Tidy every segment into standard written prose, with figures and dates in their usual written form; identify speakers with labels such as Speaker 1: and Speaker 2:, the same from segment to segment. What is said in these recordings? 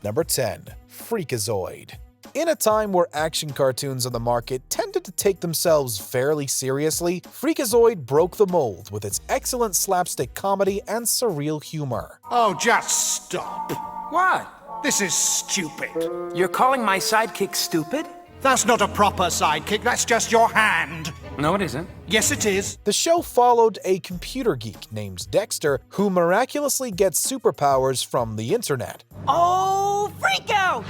Speaker 1: Number 10. Freakazoid. In a time where action cartoons on the market tended to take themselves fairly seriously, Freakazoid broke the mold with its excellent slapstick comedy and surreal humor.
Speaker 2: Oh, just stop.
Speaker 3: What?
Speaker 2: This is stupid.
Speaker 3: You're calling my sidekick stupid?
Speaker 2: That's not a proper sidekick, that's just your hand.
Speaker 3: No, it isn't.
Speaker 2: Yes, it is.
Speaker 1: The show followed a computer geek named Dexter who miraculously gets superpowers from the internet.
Speaker 4: Oh, freak out!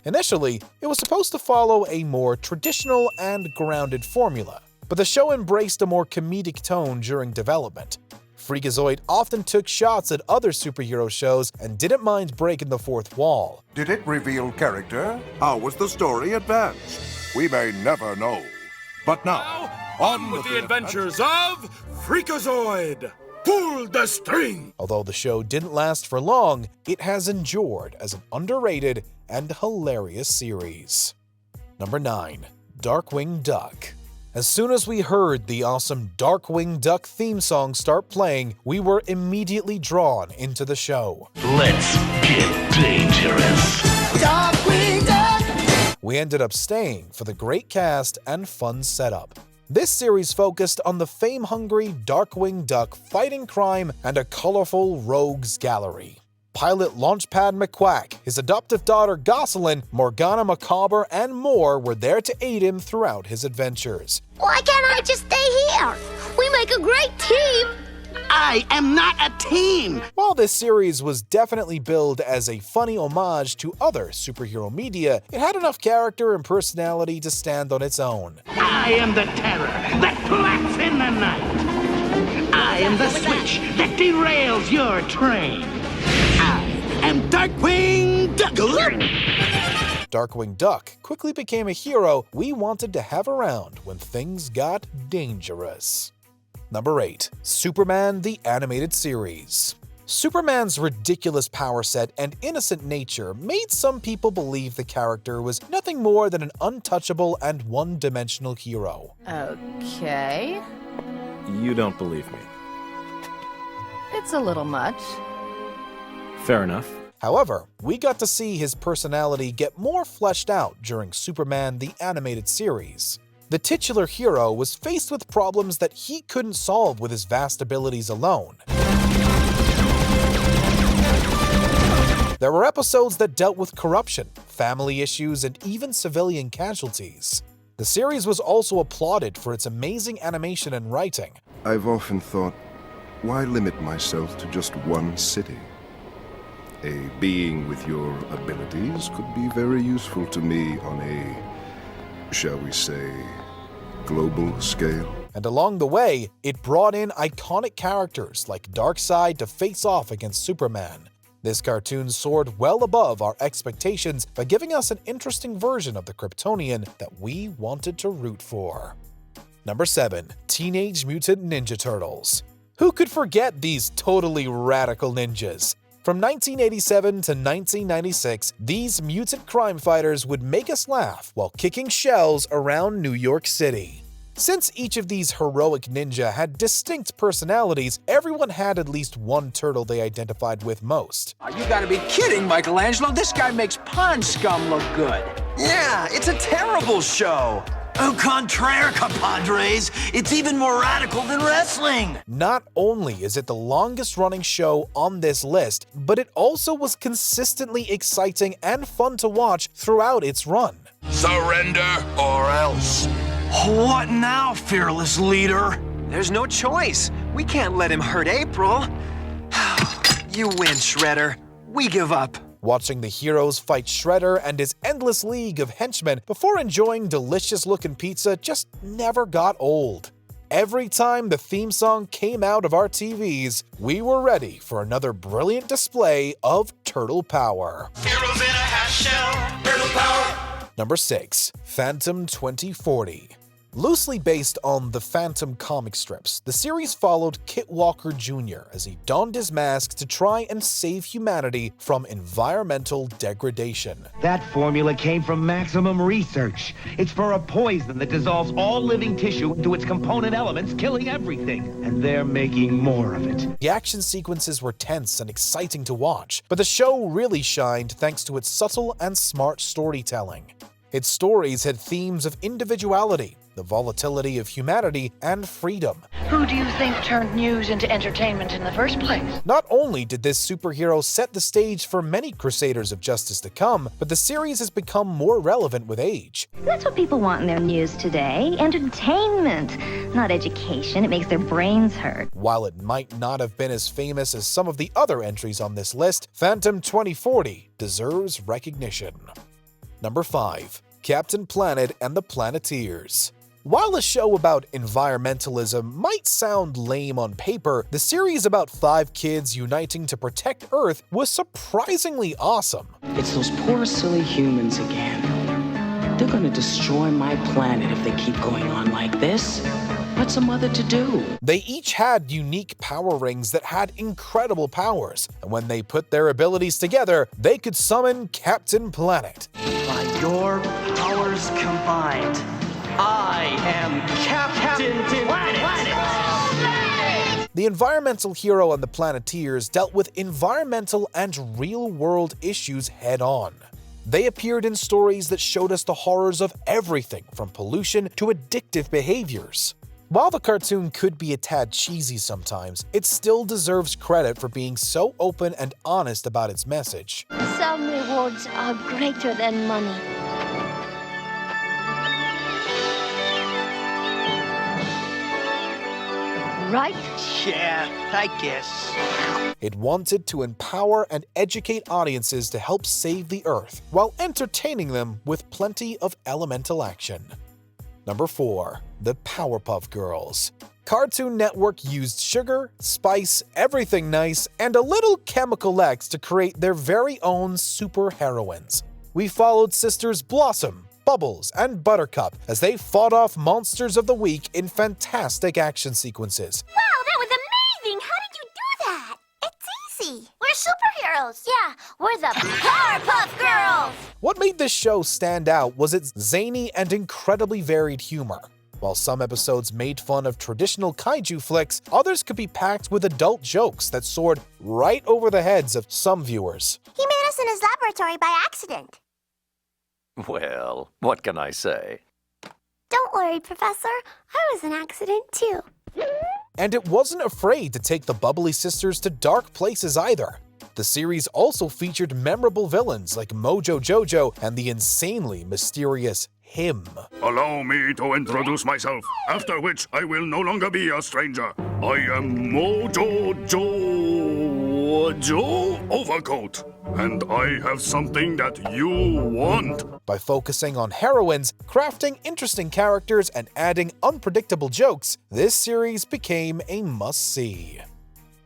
Speaker 1: Initially, it was supposed to follow a more traditional and grounded formula, but the show embraced a more comedic tone during development. Freakazoid often took shots at other superhero shows and didn't mind breaking the fourth wall.
Speaker 5: Did it reveal character? How was the story advanced? We may never know. But now,
Speaker 6: on with the adventures of Freakazoid! Pull the string!
Speaker 1: Although the show didn't last for long, it has endured as an underrated and hilarious series. Number 9. Darkwing Duck. As soon as we heard the awesome Darkwing Duck theme song start playing, we were immediately drawn into the show.
Speaker 7: Let's get dangerous.
Speaker 4: Darkwing Duck!
Speaker 1: We ended up staying for the great cast and fun setup. This series focused on the fame-hungry Darkwing Duck fighting crime and a colorful rogues gallery. Pilot Launchpad McQuack, his adoptive daughter Gosselin, Morgana Macabre, and more were there to aid him throughout his adventures.
Speaker 8: Why can't I just stay here? We make a great team.
Speaker 7: I am not a team!
Speaker 1: While this series was definitely billed as a funny homage to other superhero media, it had enough character and personality to stand on its own.
Speaker 7: I am the terror that flats in the night. I am the switch that derails your train. I am Darkwing Duck.
Speaker 1: Darkwing Duck quickly became a hero we wanted to have around when things got dangerous. Number 8. Superman the Animated Series. Superman's ridiculous power set and innocent nature made some people believe the character was nothing more than an untouchable and one-dimensional hero.
Speaker 9: Okay.
Speaker 10: You don't believe me.
Speaker 9: It's a little much.
Speaker 10: Fair enough.
Speaker 1: However, we got to see his personality get more fleshed out during Superman the Animated Series. The titular hero was faced with problems that he couldn't solve with his vast abilities alone. There were episodes that dealt with corruption, family issues, and even civilian casualties. The series was also applauded for its amazing animation and writing.
Speaker 5: I've often thought, why limit myself to just one city? A being with your abilities could be very useful to me on a, shall we say, global scale.
Speaker 1: And along the way, it brought in iconic characters like Darkseid to face off against Superman. This cartoon soared well above our expectations by giving us an interesting version of the Kryptonian that we wanted to root for. Number 7. Teenage Mutant Ninja Turtles. Who could forget these totally radical ninjas? From 1987 to 1996, these mutant crime fighters would make us laugh while kicking shells around New York City. Since each of these heroic ninja had distinct personalities, everyone had at least one turtle they identified with most.
Speaker 3: You gotta be kidding, Michelangelo. This guy makes pond scum look good.
Speaker 4: Yeah, it's a terrible show. Au contraire, compadres. It's even more radical than wrestling.
Speaker 1: Not only is it the longest-running show on this list, but it also was consistently exciting and fun to watch throughout its run.
Speaker 6: Surrender or else.
Speaker 4: What now, fearless leader?
Speaker 11: There's no choice. We can't let him hurt April. You win, Shredder. We give up.
Speaker 1: Watching the heroes fight Shredder and his endless league of henchmen before enjoying delicious-looking pizza just never got old. Every time the theme song came out of our TVs, we were ready for another brilliant display of turtle power.
Speaker 4: Heroes in a half shell, turtle power.
Speaker 1: Number 6. Phantom 2040. Loosely based on the Phantom comic strips, the series followed Kit Walker Jr. as he donned his mask to try and save humanity from environmental degradation.
Speaker 12: That formula came from Maximum Research. It's for a poison that dissolves all living tissue into its component elements, killing everything. And they're making more of it.
Speaker 1: The action sequences were tense and exciting to watch, but the show really shined thanks to its subtle and smart storytelling. Its stories had themes of individuality, the volatility of humanity, and freedom.
Speaker 13: Who do you think turned news into entertainment in the first place?
Speaker 1: Not only did this superhero set the stage for many Crusaders of Justice to come, but the series has become more relevant with age.
Speaker 14: That's what people want in their news today. Entertainment, not education. It makes their brains hurt.
Speaker 1: While it might not have been as famous as some of the other entries on this list, Phantom 2040 deserves recognition. Number 5. Captain Planet and the Planeteers. While a show about environmentalism might sound lame on paper, the series about 5 kids uniting to protect Earth was surprisingly awesome.
Speaker 15: It's those poor silly humans again. They're gonna destroy my planet if they keep going on like this. What's a mother to do?
Speaker 1: They each had unique power rings that had incredible powers, and when they put their abilities together, they could summon Captain Planet.
Speaker 16: By your powers combined, I am Captain Planet!
Speaker 1: The environmental hero and the Planeteers dealt with environmental and real-world issues head-on. They appeared in stories that showed us the horrors of everything from pollution to addictive behaviors. While the cartoon could be a tad cheesy sometimes, it still deserves credit for being so open and honest about its message.
Speaker 8: Some rewards are greater than money. Right?
Speaker 16: Yeah, I guess.
Speaker 1: It wanted to empower and educate audiences to help save the Earth, while entertaining them with plenty of elemental action. Number 4. The Powerpuff Girls. Cartoon Network used sugar, spice, everything nice, and a little Chemical X to create their very own super heroines. We followed sisters Blossom, Bubbles, and Buttercup as they fought off monsters of the week in fantastic action sequences.
Speaker 8: Wow, that was amazing! How did you do that? It's easy. We're superheroes. Yeah, we're the Powerpuff Girls!
Speaker 1: What made this show stand out was its zany and incredibly varied humor. While some episodes made fun of traditional kaiju flicks, others could be packed with adult jokes that soared right over the heads of some viewers.
Speaker 8: He made us in his laboratory by accident.
Speaker 17: Well, what can I say?
Speaker 8: Don't worry, Professor. I was an accident too.
Speaker 1: And it wasn't afraid to take the bubbly sisters to dark places either. The series also featured memorable villains like Mojo Jojo and the insanely mysterious Him.
Speaker 6: Allow me to introduce myself, after which I will no longer be a stranger. I am Mojo Jojo Overcoat, and I have something that you want.
Speaker 1: By focusing on heroines, crafting interesting characters, and adding unpredictable jokes, this series became a must-see.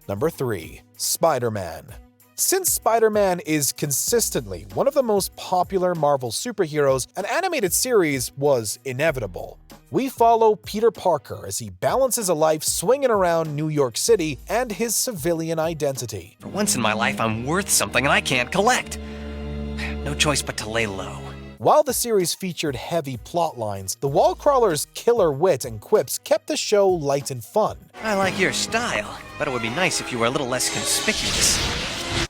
Speaker 1: Number 3. SpiderMan. Since Spider-Man is consistently one of the most popular Marvel superheroes, an animated series was inevitable. We follow Peter Parker as he balances a life swinging around New York City and his civilian identity.
Speaker 18: For once in my life, I'm worth something and I can't collect. No choice but to lay low.
Speaker 1: While the series featured heavy plot lines, the Wallcrawler's killer wit and quips kept the show light and fun.
Speaker 18: I like your style, but it would be nice if you were a little less conspicuous.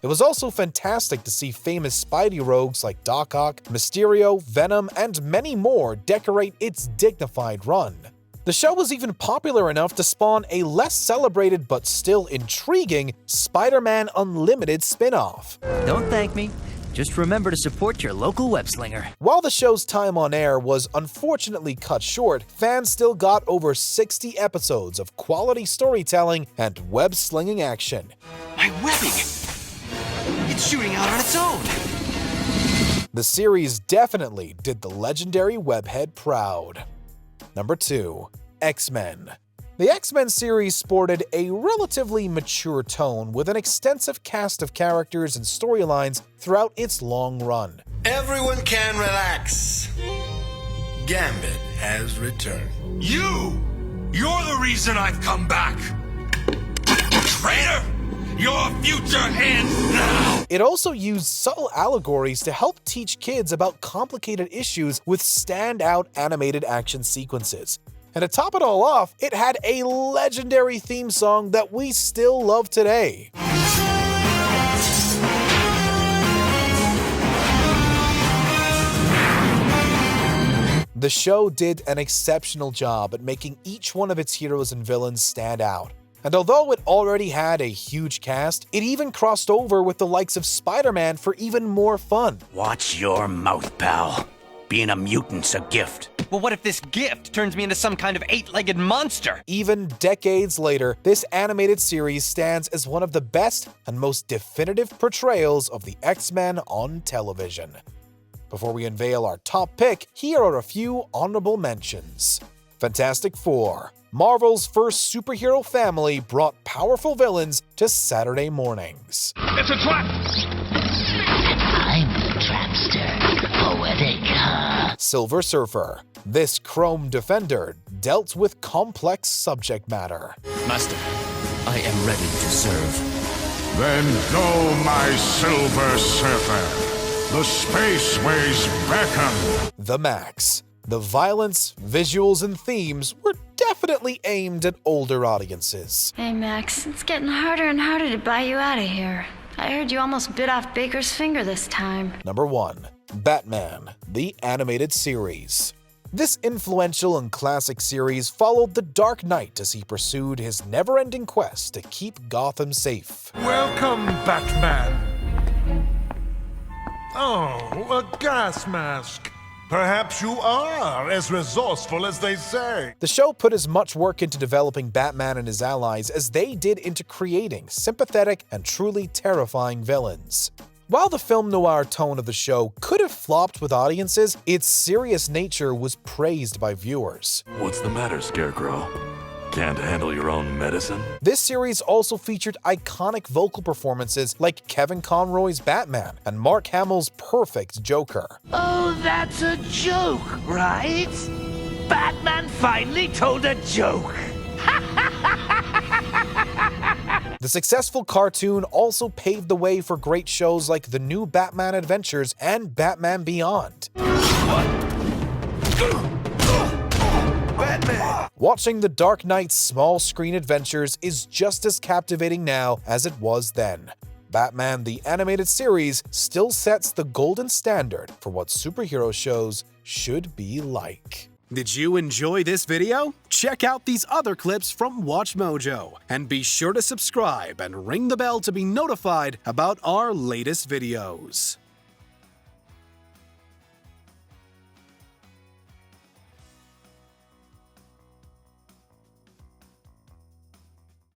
Speaker 1: It was also fantastic to see famous Spidey rogues like Doc Ock, Mysterio, Venom, and many more decorate its dignified run. The show was even popular enough to spawn a less celebrated but still intriguing Spider-Man Unlimited spin-off.
Speaker 19: Don't thank me. Just remember to support your local web-slinger.
Speaker 1: While the show's time on air was unfortunately cut short, fans still got over 60 episodes of quality storytelling and web-slinging action.
Speaker 18: My webbing! It's shooting out on its own!
Speaker 1: The series definitely did the legendary webhead proud. Number 2. XMen. The X-Men series sported a relatively mature tone with an extensive cast of characters and storylines throughout its long run.
Speaker 20: Everyone can relax. Gambit has returned.
Speaker 21: You're the reason I've come back! Traitor! Your future ends now!
Speaker 1: It also used subtle allegories to help teach kids about complicated issues with standout animated action sequences. And to top it all off, it had a legendary theme song that we still love today. The show did an exceptional job at making each one of its heroes and villains stand out. And although it already had a huge cast, it even crossed over with the likes of Spider-Man for even more fun.
Speaker 7: Watch your mouth, pal. Being a mutant's a gift.
Speaker 18: Well, what if this gift turns me into some kind of 8-legged monster?
Speaker 1: Even decades later, this animated series stands as one of the best and most definitive portrayals of the X-Men on television. Before we unveil our top pick, here are a few honorable mentions. Fantastic Four. Marvel's first superhero family brought powerful villains to Saturday mornings.
Speaker 21: It's a trap!
Speaker 7: I'm the trapster, poetic.
Speaker 1: Silver Surfer. This Chrome Defender dealt with complex subject matter.
Speaker 20: Master, I am ready to serve.
Speaker 6: Then go, my Silver Surfer. The Spaceways beckon.
Speaker 1: The Max. The violence, visuals, and themes were definitely aimed at older audiences.
Speaker 13: Hey, Max, it's getting harder and harder to buy you out of here. I heard you almost bit off Baker's finger this time.
Speaker 1: Number 1. Batman, the animated series. This influential and classic series followed the Dark Knight as he pursued his never-ending quest to keep Gotham safe.
Speaker 22: Welcome, Batman. Oh, a gas mask. Perhaps you are as resourceful as they say.
Speaker 1: The show put as much work into developing Batman and his allies as they did into creating sympathetic and truly terrifying villains. While the film noir tone of the show could have flopped with audiences, its serious nature was praised by viewers.
Speaker 23: What's the matter, Scarecrow? Can't handle your own medicine?
Speaker 1: This series also featured iconic vocal performances like Kevin Conroy's Batman and Mark Hamill's perfect Joker.
Speaker 16: Oh, that's a joke, right? Batman finally told a joke.
Speaker 1: The successful cartoon also paved the way for great shows like The New Batman Adventures and Batman Beyond.
Speaker 22: Batman!
Speaker 1: Watching The Dark Knight's small screen adventures is just as captivating now as it was then. Batman the Animated Series still sets the golden standard for what superhero shows should be like.
Speaker 24: Did you enjoy this video? Check out these other clips from WatchMojo, and be sure to subscribe and ring the bell to be notified about our latest videos.